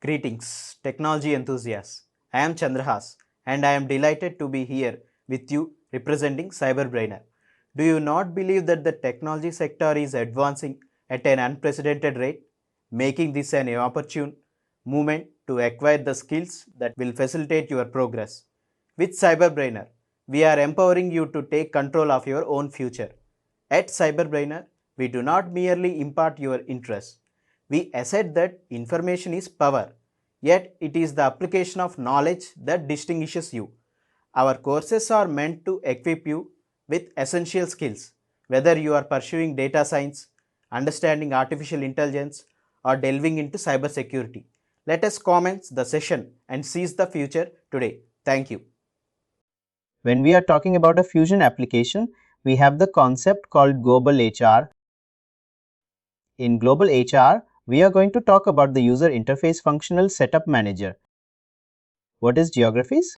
Greetings, technology enthusiasts. I am Chandrahas and I am delighted to be here with you representing CyberBrainer. Do you not believe that the technology sector is advancing at an unprecedented rate, making this an opportune moment to acquire the skills that will facilitate your progress? With CyberBrainer, we are empowering you to take control of your own future. At CyberBrainer, we do not merely impart your interests. We assert that information is power, yet it is the application of knowledge that distinguishes you. Our courses are meant to equip you with essential skills, whether you are pursuing data science, understanding artificial intelligence, or delving into cybersecurity. Let us commence the session and seize the future today. Thank you. When we are talking about a Fusion application, we have the concept called Global HR. In Global HR, we are going to talk about the User Interface Functional Setup Manager. What is geographies?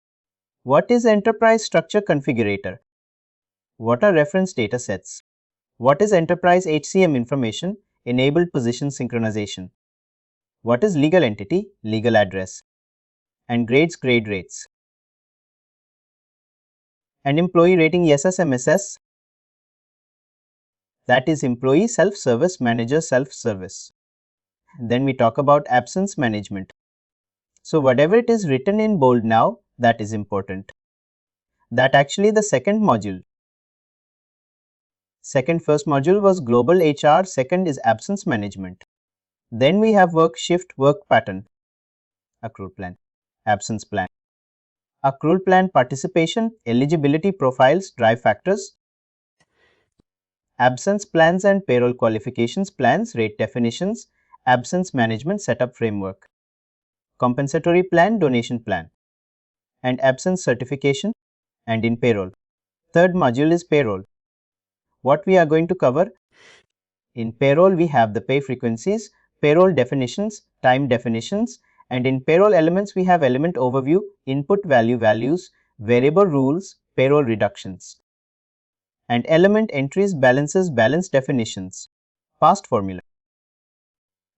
What is Enterprise Structure Configurator? What are reference datasets? What is Enterprise HCM Information Enabled Position Synchronization? What is Legal Entity, Legal Address? And grades, grade rates. And Employee Rating SSMSS, that is Employee Self-Service Manager Self-Service. Then we talk about absence management. So whatever it is written in bold now, that is important. That actually the second module. First module was Global HR, second is absence management. Then we have work shift, work pattern, accrual plan, absence plan. Accrual plan participation, eligibility profiles, drive factors. Absence plans and payroll qualifications plans, rate definitions, absence management setup framework. Compensatory plan, donation plan. And absence certification and in payroll. Third module is payroll. What we are going to cover? In payroll, we have the pay frequencies, payroll definitions, time definitions, and in payroll elements, we have element overview, input value values, variable rules, payroll reductions. And element entries, balances, balance definitions, past formula.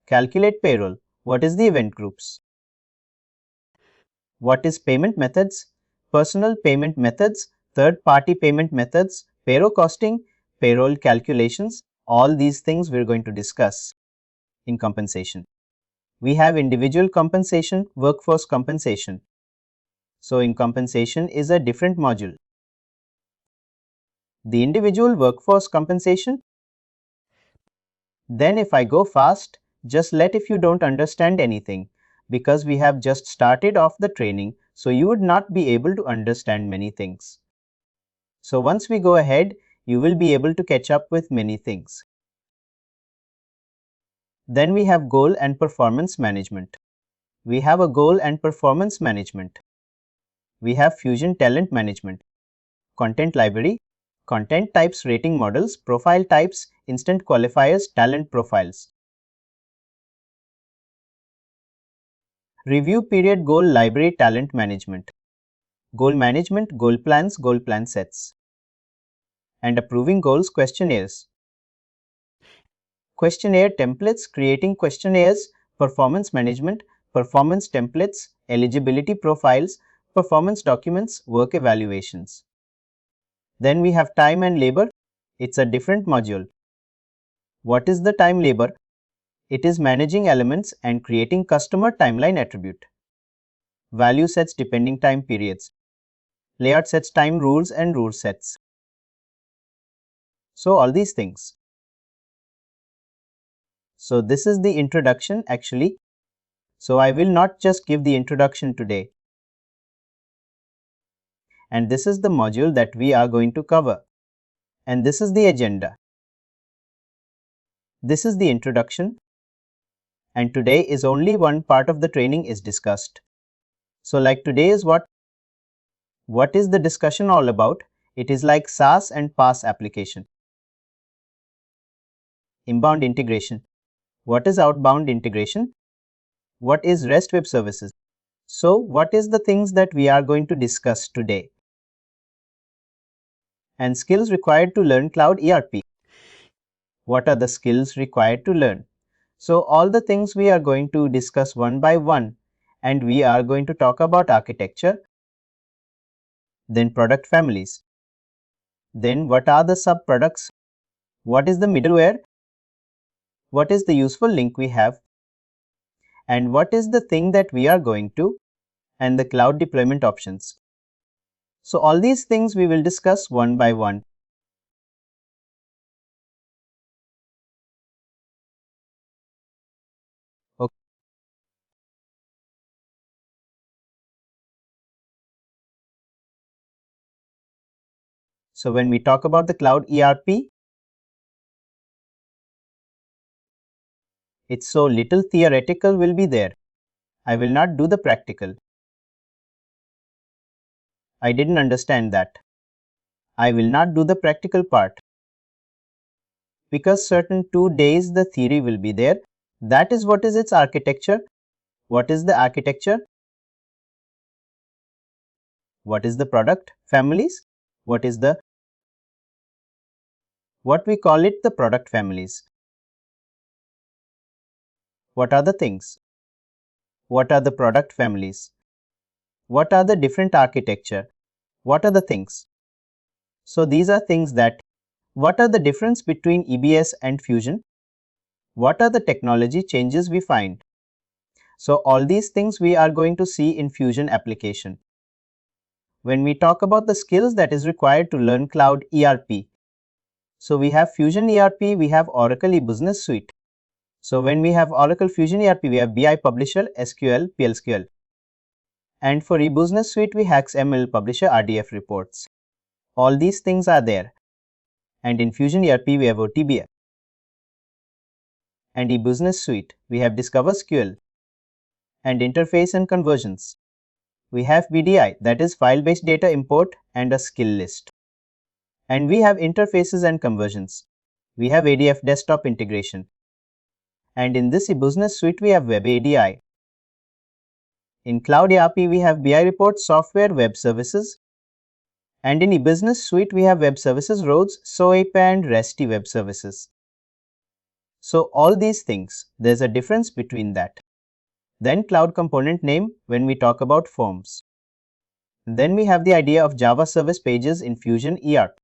Calculate payroll. What is the event groups? What is payment methods? Personal payment methods, third-party payment methods, payroll costing, payroll calculations, all these things we're going to discuss in compensation. We have individual compensation, workforce compensation. So in compensation is a different module. The individual workforce compensation. Then if I go fast, just let if you don't understand anything, because we have just started off the training, so you would not be able to understand many things. So once we go ahead, you will be able to catch up with many things. Then we have goal and performance management. We have a goal and performance management. We have Fusion talent management, content library, content types rating models, profile types, instant qualifiers, talent profiles. Review period goal library talent management. Goal management, goal plans, goal plan sets. And approving goals questionnaires. Questionnaire templates, creating questionnaires, performance management, performance templates, eligibility profiles, performance documents, work evaluations. Then we have time and labor. It's a different module. What is the time labor? It is managing elements and creating customer timeline attribute. Value sets depending time periods. Layout sets time rules and rule sets. So all these things. So this is the introduction actually. So I will not just give the introduction today. And this is the module that we are going to cover. And this is the agenda. This is the introduction. And today is only one part of the training is discussed. So like today is what is the discussion all about? It is like SaaS and PaaS application. Inbound integration. What is outbound integration? What is REST web services? So what is the things that we are going to discuss today? And skills required to learn cloud ERP. What are the skills required to learn? So all the things we are going to discuss one by one, and we are going to talk about architecture, then product families, then what are the sub-products, what is the middleware, what is the useful link we have, and what is the thing that we are going to, and the cloud deployment options. So all these things we will discuss one by one. Okay. So when we talk about the cloud ERP, it's so little theoretical will be there. I will not do the practical. I didn't understand that. I will not do the practical part. Because certain 2 days the theory will be there. That is what is its architecture. What is the architecture? What is the product families? What we call it the product families. What are the things? What are the product families? What are the different architecture? What are the things? So these are things that what are the difference between EBS and Fusion? What are the technology changes we find? So all these things we are going to see in Fusion application. When we talk about the skills that is required to learn cloud ERP, so we have Fusion ERP, we have Oracle E-Business Suite. So when we have Oracle Fusion ERP, we have BI Publisher, SQL, PLSQL. And for E-Business Suite, we have XML Publisher, RDF reports. All these things are there. And in Fusion ERP, we have OTBF. And E-Business Suite, we have Discover SQL and interface and conversions. We have BDI, that is file-based data import and a skill list. And we have interfaces and conversions. We have ADF desktop integration. And in this E-Business Suite, we have Web ADI. In Cloud ERP, we have BI reports, software, web services. And in E-Business Suite, we have web services, roads, SOAP and REST web services. So all these things, there's a difference between that. Then cloud component name when we talk about forms. Then we have the idea of Java service pages in Fusion ERP.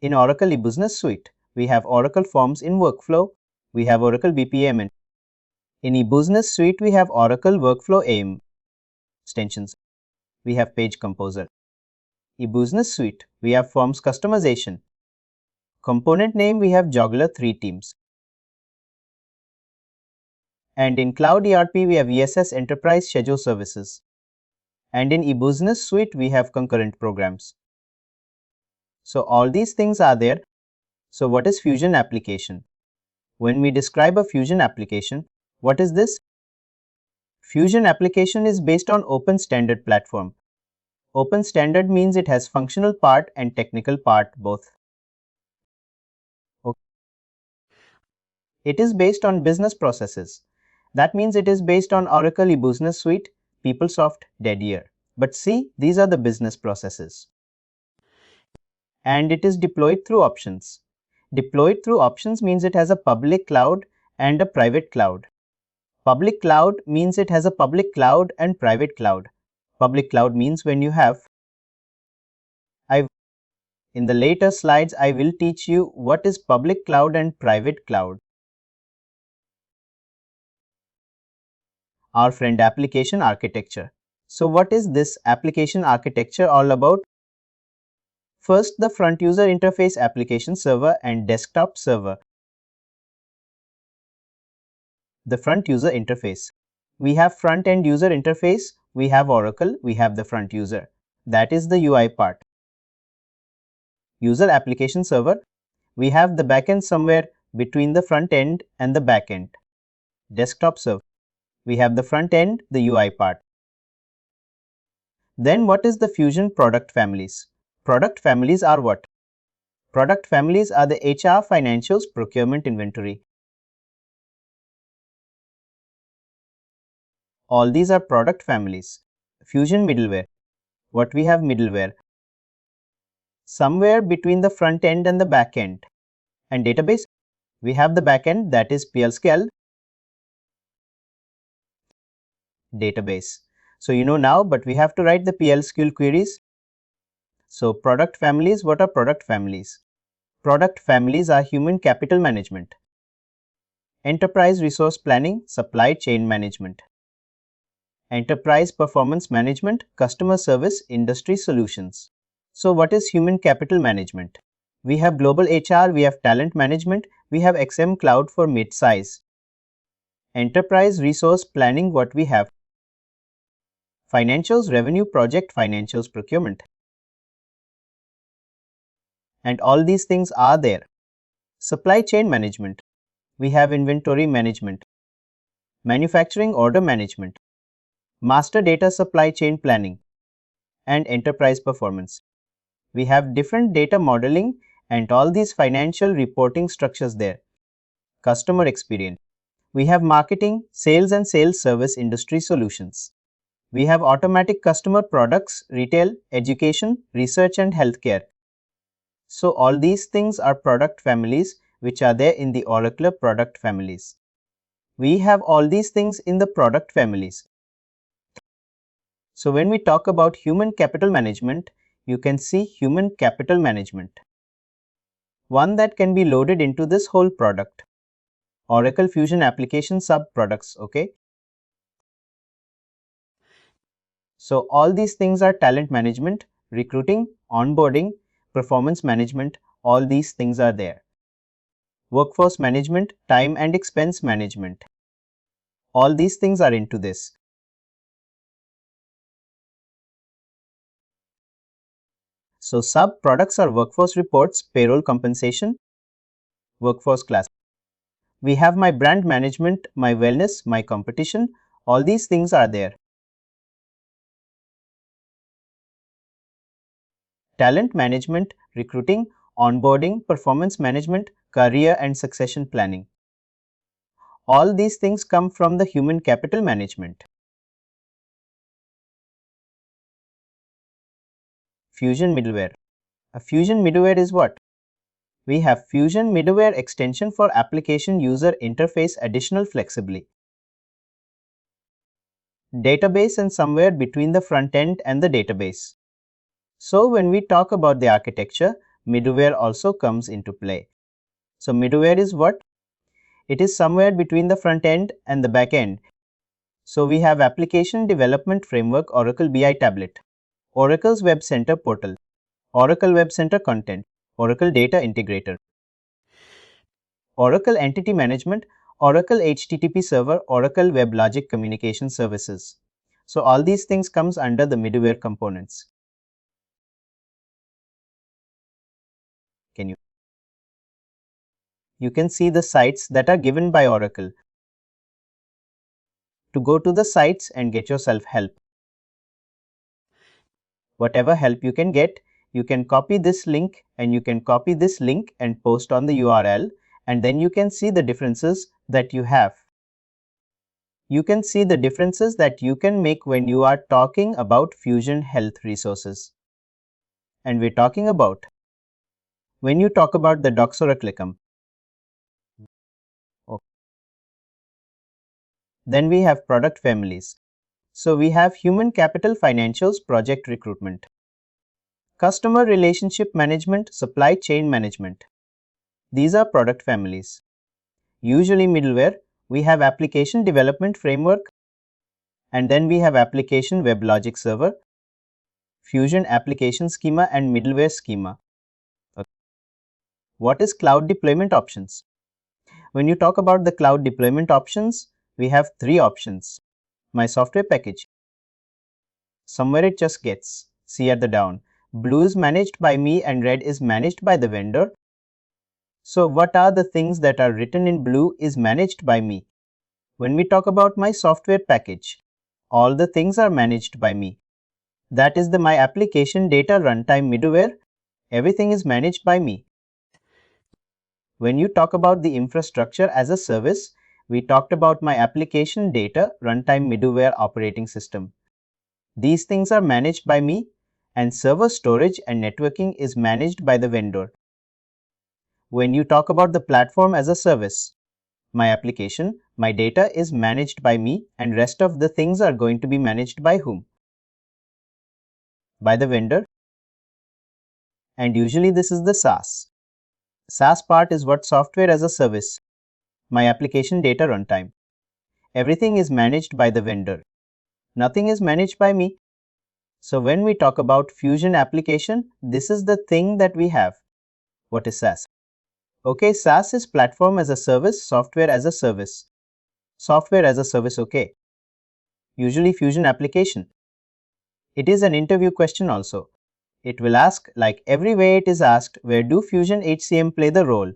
In Oracle E-Business Suite, we have Oracle Forms in Workflow, we have Oracle BPM. In E-Business Suite, we have Oracle Workflow AIM extensions. We have Page Composer. E-Business Suite, we have Forms customization. Component name, we have Juggler 3 teams. And in Cloud ERP, we have ESS Enterprise Schedule Services. And in E-Business Suite, we have concurrent programs. So all these things are there. So what is Fusion application? When we describe a Fusion application, what is this? Fusion application is based on open standard platform. Open standard means it has functional part and technical part both. Okay. It is based on business processes. That means it is based on Oracle E-Business Suite, PeopleSoft, Deadier. But see, these are the business processes. And it is deployed through options. Deployed through options means it has a public cloud and a private cloud. Public cloud means it has a public cloud and private cloud. Public cloud means when you have. In the later slides, I will teach you what is public cloud and private cloud. Our friend application architecture. So what is this application architecture all about? First, the front user interface application server and desktop server. The front user interface. We have front end user interface, we have Oracle, we have the front user. That is the UI part. User application server. We have the backend somewhere between the front end and the backend. Desktop server. We have the front end, the UI part. Then what is the Fusion product families? Product families are what? Product families are the HR, financials, procurement, inventory. All these are product families. Fusion middleware. What we have middleware? Somewhere between the front end and the back end. And database, we have the back end, that is PLSQL. database. So you know now, but we have to write the PL/SQL queries. So product families, what are product families? Product families are human capital management, enterprise resource planning, supply chain management, enterprise performance management, customer service, industry solutions. So what is human capital management? We have global HR, we have talent management, we have XM Cloud for mid-size. Enterprise resource planning, what we have? Financials, revenue, project, financials, procurement. And all these things are there. Supply chain management. We have inventory management, manufacturing order management, master data supply chain planning, and enterprise performance. We have different data modeling and all these financial reporting structures there. Customer experience. We have marketing, sales and sales service industry solutions. We have automatic customer products, retail, education, research and healthcare. So all these things are product families which are there in the Oracle product families. We have all these things in the product families. So when we talk about human capital management, you can see human capital management. One that can be loaded into this whole product. Oracle Fusion application sub-products, okay? So all these things are talent management, recruiting, onboarding, performance management, all these things are there. Workforce management, time and expense management. All these things are into this. So sub-products are workforce reports, payroll compensation, workforce class. We have my brand management, my wellness, my competition, all these things are there. Talent management, recruiting, onboarding, performance management, career and succession planning. All these things come from the human capital management. Fusion middleware. A Fusion middleware is what? We have Fusion middleware extension for application user interface additional flexibly. Database and somewhere between the front end and the database. So when we talk about the architecture, middleware also comes into play. So middleware is what? It is somewhere between the front end and the back end. So we have Application Development Framework Oracle BI Tablet, Oracle's Web Center Portal, Oracle Web Center Content, Oracle Data Integrator, Oracle Entity Management, Oracle HTTP Server, Oracle WebLogic Communication Services. So all these things comes under the middleware components. You can see the sites that are given by Oracle. To go to the sites and get yourself help. Whatever help you can get, you can copy this link and you can copy this link and post on the URL, and then you can see the differences that you have. You can see the differences that you can make when you are talking about Fusion Health resources. And we're talking about when you talk about the Docs Oraclecum. Okay. Then we have product families. So we have human capital financials, project recruitment, customer relationship management, supply chain management. These are product families. Usually middleware, we have application development framework, and then we have application WebLogic server, Fusion application schema and middleware schema. Okay. What is cloud deployment options? When you talk about the cloud deployment options, we have three options. My software package. Somewhere it just gets, see at the down. Blue is managed by me and red is managed by the vendor. So what are the things that are written in blue is managed by me. When we talk about my software package, all the things are managed by me. That is the my application data runtime middleware. Everything is managed by me. When you talk about the infrastructure as a service, we talked about my application data runtime middleware operating system. These things are managed by me, and server storage and networking is managed by the vendor. When you talk about the platform as a service, My application, my data is managed by me, and rest of the things are going to be managed by whom? By the vendor. And usually this is the SaaS. SaaS part is what? Software as a service. My application data runtime. Everything is managed by the vendor. Nothing is managed by me. So when we talk about Fusion application, this is the thing that we have. What is SaaS? Okay, SaaS is platform as a service, software as a service. Software as a service, okay. Usually Fusion application. It is an interview question also. It will ask, like every way it is asked, where do Fusion HCM play the role?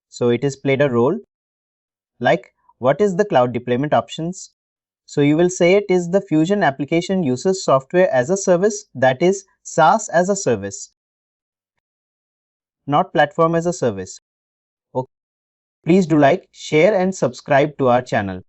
So it is played a role. Like, what is the cloud deployment options? So you will say it is the Fusion application uses software as a service, that is SaaS as a service, not platform as a service. Okay. Please do like, share and subscribe to our channel.